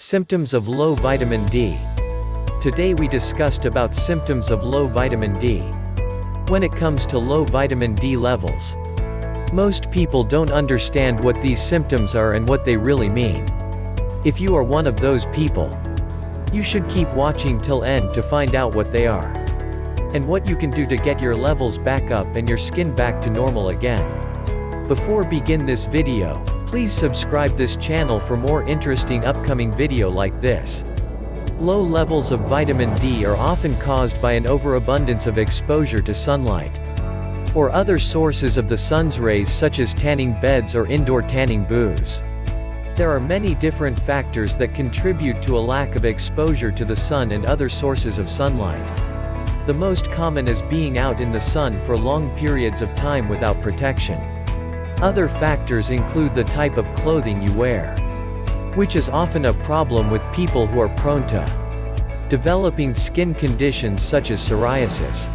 Symptoms of low vitamin D. Today we discussed about symptoms of low vitamin D. When it comes to low vitamin D levels, most people don't understand what these symptoms are and what they really mean. If you are one of those people, you should keep watching till end to find out what they are, and what you can do to get your levels back up and your skin back to normal again. Before begin this video, please subscribe this channel for more interesting upcoming video like this. Low levels of vitamin D are often caused by an overabundance of exposure to sunlight, or other sources of the sun's rays such as tanning beds or indoor tanning booths. There are many different factors that contribute to a lack of exposure to the sun and other sources of sunlight. The most common is being out in the sun for long periods of time without protection. Other factors include the type of clothing you wear, which is often a problem with people who are prone to developing skin conditions such as psoriasis.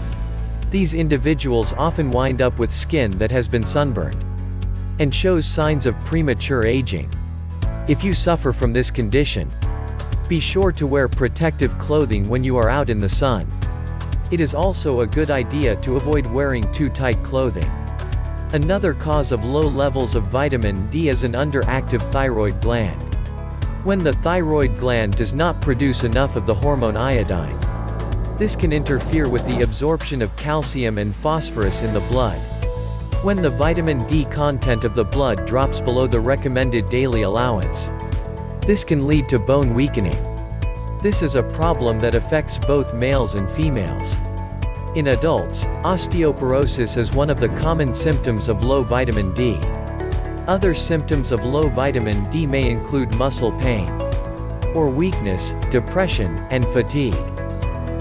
These individuals often wind up with skin that has been sunburned and shows signs of premature aging. If you suffer from this condition, be sure to wear protective clothing when you are out in the sun. It is also a good idea to avoid wearing too tight clothing. Another cause of low levels of vitamin D is an underactive thyroid gland. When the thyroid gland does not produce enough of the hormone iodine, this can interfere with the absorption of calcium and phosphorus in the blood. When the vitamin D content of the blood drops below the recommended daily allowance, this can lead to bone weakening. This is a problem that affects both males and females. In adults, osteoporosis is one of the common symptoms of low vitamin D. Other symptoms of low vitamin D may include muscle pain, or weakness, depression, and fatigue.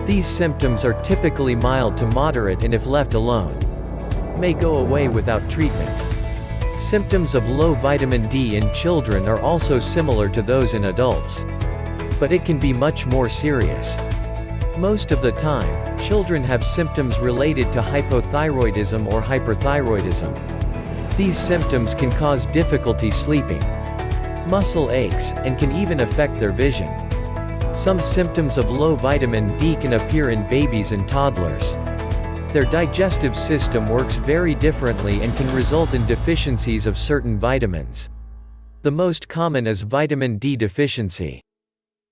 These symptoms are typically mild to moderate and if left alone, may go away without treatment. Symptoms of low vitamin D in children are also similar to those in adults, but it can be much more serious. Most of the time, children have symptoms related to hypothyroidism or hyperthyroidism. These symptoms can cause difficulty sleeping, muscle aches, and can even affect their vision. Some symptoms of low vitamin D can appear in babies and toddlers. Their digestive system works very differently and can result in deficiencies of certain vitamins. The most common is vitamin D deficiency.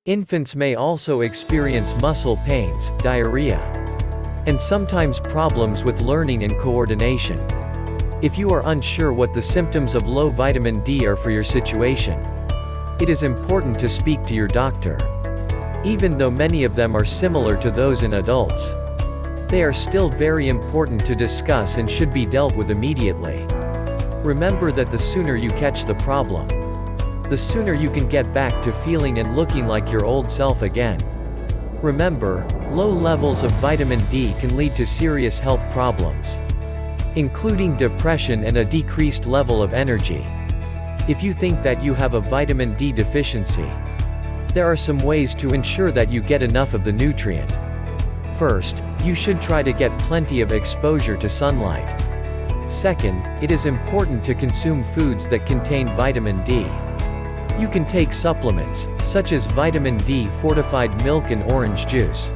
Infants may also experience muscle pains, diarrhea, and sometimes problems with learning and coordination. If you are unsure what the symptoms of low vitamin D are for your situation, it is important to speak to your doctor. Even though many of them are similar to those in adults, they are still very important to discuss and should be dealt with immediately. Remember that the sooner you catch the problem, the sooner you can get back to feeling and looking like your old self again. Remember, low levels of vitamin D can lead to serious health problems, including depression and a decreased level of energy. If you think that you have a vitamin D deficiency, there are some ways to ensure that you get enough of the nutrient. First, you should try to get plenty of exposure to sunlight. Second, it is important to consume foods that contain vitamin D. You can take supplements, such as vitamin D fortified milk and orange juice.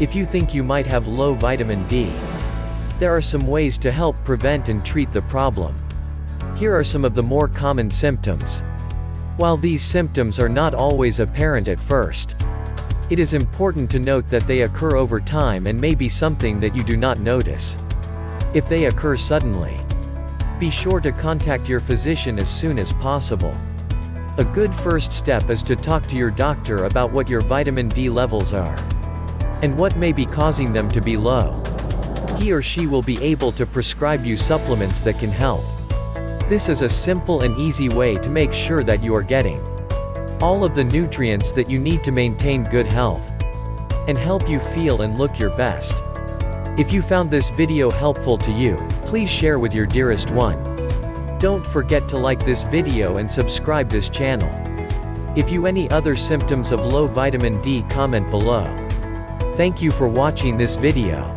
If you think you might have low vitamin D, there are some ways to help prevent and treat the problem. Here are some of the more common symptoms. While these symptoms are not always apparent at first, it is important to note that they occur over time and may be something that you do not notice. If they occur suddenly, be sure to contact your physician as soon as possible. A good first step is to talk to your doctor about what your vitamin D levels are, and what may be causing them to be low. He or she will be able to prescribe you supplements that can help. This is a simple and easy way to make sure that you are getting all of the nutrients that you need to maintain good health, and help you feel and look your best. If you found this video helpful to you, please share with your dearest one. Don't forget to like this video and subscribe this channel. If you any other symptoms of low vitamin D, comment below. Thank you for watching this video.